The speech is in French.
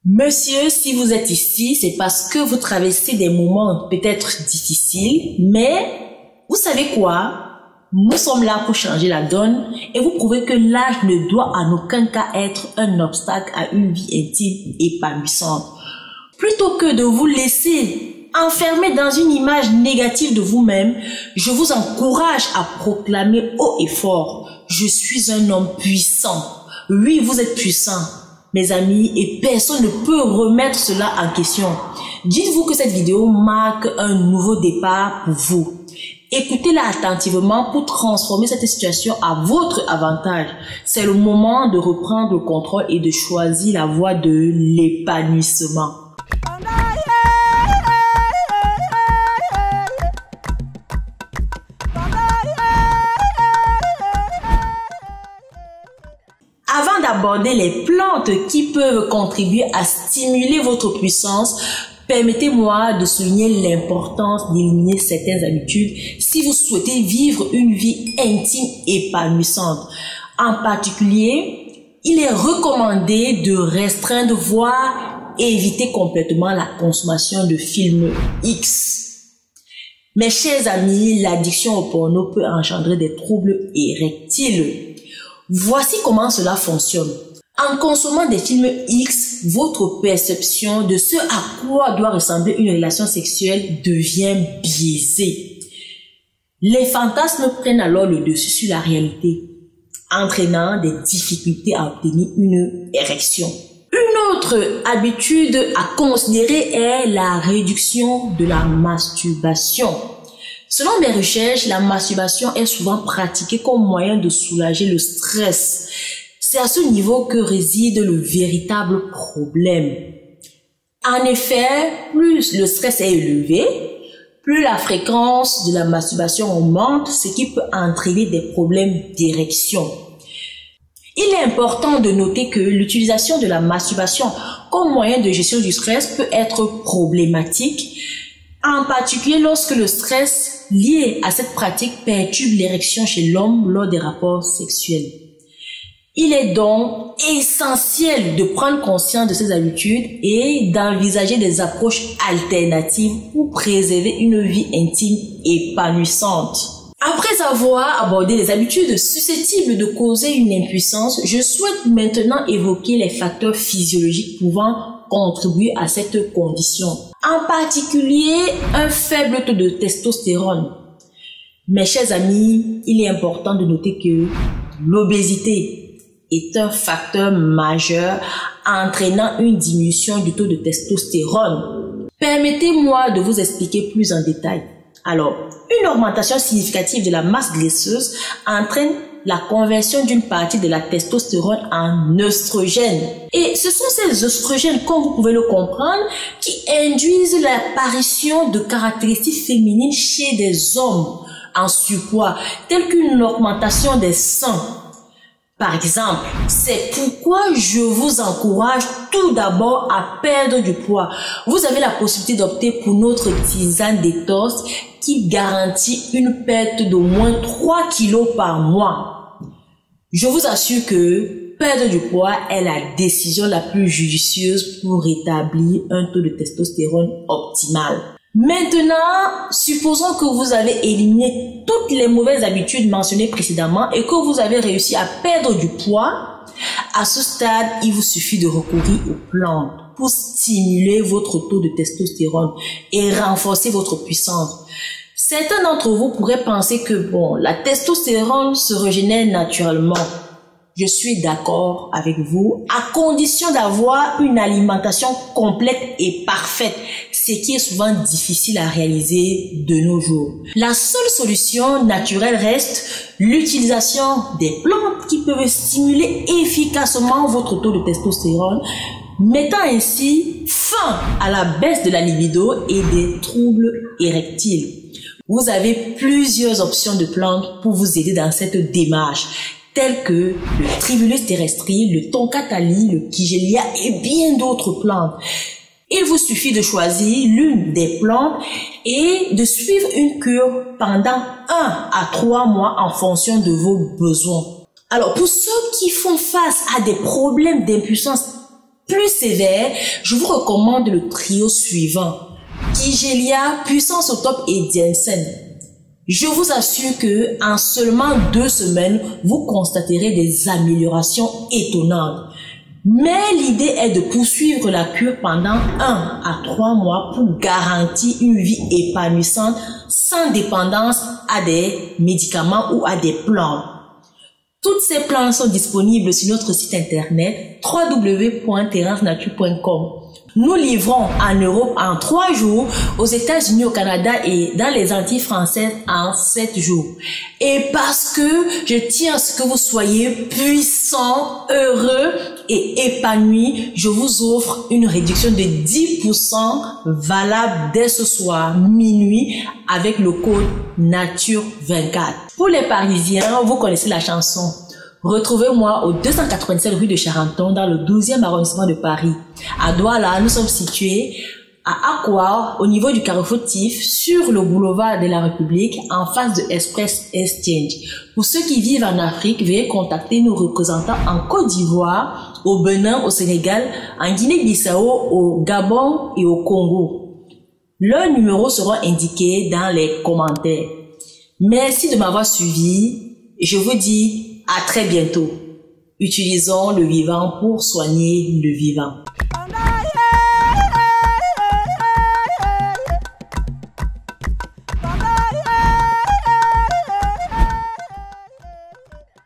Monsieur, si vous êtes ici, c'est parce que vous traversez des moments peut-être difficiles, mais vous savez quoi? Nous sommes là pour changer la donne et vous prouver que l'âge ne doit en aucun cas être un obstacle à une vie intime épanouissante. Plutôt que de vous laisser enfermer dans une image négative de vous-même, je vous encourage à proclamer haut et fort: je suis un homme puissant. Oui, vous êtes puissant, mes amis, et personne ne peut remettre cela en question. Dites-vous que cette vidéo marque un nouveau départ pour vous. Écoutez-la attentivement pour transformer cette situation à votre avantage. C'est le moment de reprendre le contrôle et de choisir la voie de l'épanouissement. Avant d'aborder les plantes qui peuvent contribuer à stimuler votre puissance, permettez-moi de souligner l'importance d'éliminer certaines habitudes si vous souhaitez vivre une vie intime épanouissante. En particulier, il est recommandé de restreindre, voire éviter complètement la consommation de films X. Mes chers amis, l'addiction au porno peut engendrer des troubles érectiles. Voici comment cela fonctionne. En consommant des films X, votre perception de ce à quoi doit ressembler une relation sexuelle devient biaisée. Les fantasmes prennent alors le dessus sur la réalité, entraînant des difficultés à obtenir une érection. Une autre habitude à considérer est la réduction de la masturbation. Selon mes recherches, la masturbation est souvent pratiquée comme moyen de soulager le stress. C'est à ce niveau que réside le véritable problème. En effet, plus le stress est élevé, plus la fréquence de la masturbation augmente, ce qui peut entraîner des problèmes d'érection. Il est important de noter que l'utilisation de la masturbation comme moyen de gestion du stress peut être problématique, en particulier lorsque le stress lié à cette pratique perturbe l'érection chez l'homme lors des rapports sexuels. Il est donc essentiel de prendre conscience de ces habitudes et d'envisager des approches alternatives pour préserver une vie intime épanouissante. Après avoir abordé les habitudes susceptibles de causer une impuissance, je souhaite maintenant évoquer les facteurs physiologiques pouvant contribuer à cette condition. En particulier, un faible taux de testostérone. Mes chers amis, il est important de noter que l'obésité est un facteur majeur entraînant une diminution du taux de testostérone. Permettez-moi de vous expliquer plus en détail. Alors, une augmentation significative de la masse graisseuse entraîne la conversion d'une partie de la testostérone en œstrogène. Et ce sont ces œstrogènes, comme vous pouvez le comprendre, qui induisent l'apparition de caractéristiques féminines chez des hommes en surpoids, telles qu'une augmentation des seins. Par exemple, c'est pourquoi je vous encourage tout d'abord à perdre du poids. Vous avez la possibilité d'opter pour notre tisane détox qui garantit une perte d'au moins 3 kilos par mois. Je vous assure que perdre du poids est la décision la plus judicieuse pour rétablir un taux de testostérone optimal. Maintenant, supposons que vous avez éliminé toutes les mauvaises habitudes mentionnées précédemment et que vous avez réussi à perdre du poids. À ce stade, il vous suffit de recourir aux plantes pour stimuler votre taux de testostérone et renforcer votre puissance. Certains d'entre vous pourraient penser que la testostérone se régénère naturellement. Je suis d'accord avec vous, à condition d'avoir une alimentation complète et parfaite, ce qui est souvent difficile à réaliser de nos jours. La seule solution naturelle reste l'utilisation des plantes qui peuvent stimuler efficacement votre taux de testostérone, mettant ainsi fin à la baisse de la libido et des troubles érectiles. Vous avez plusieurs options de plantes pour vous aider dans cette démarche, tels que le Tribulus terrestri, le Tonkatali, le Kigelia et bien d'autres plantes. Il vous suffit de choisir l'une des plantes et de suivre une cure pendant 1 à 3 mois en fonction de vos besoins. Alors, pour ceux qui font face à des problèmes d'impuissance plus sévère, je vous recommande le trio suivant. Kigelia, Puissance au top et Diensen. Je vous assure que en seulement 2 semaines, vous constaterez des améliorations étonnantes. Mais l'idée est de poursuivre la cure pendant 1 à 3 mois pour garantir une vie épanouissante sans dépendance à des médicaments ou à des plantes. Toutes ces plantes sont disponibles sur notre site internet www.terrancenature.com. Nous livrons en Europe en 3 jours, aux États-Unis, au Canada et dans les Antilles françaises en 7 jours. Et parce que je tiens à ce que vous soyez puissants, heureux et épanouis, je vous offre une réduction de 10% valable dès ce soir, minuit, avec le code Nature24. Pour les Parisiens, vous connaissez la chanson. Retrouvez-moi au 287 rue de Charenton dans le 12e arrondissement de Paris. À Douala, nous sommes situés à Aqua, au niveau du carrefour Tif, sur le boulevard de la République, en face de Express Exchange. Pour ceux qui vivent en Afrique, veuillez contacter nos représentants en Côte d'Ivoire, au Bénin, au Sénégal, en Guinée-Bissau, au Gabon et au Congo. Leurs numéros seront indiqués dans les commentaires. Merci de m'avoir suivi et je vous dis à très bientôt. Utilisons le vivant pour soigner le vivant.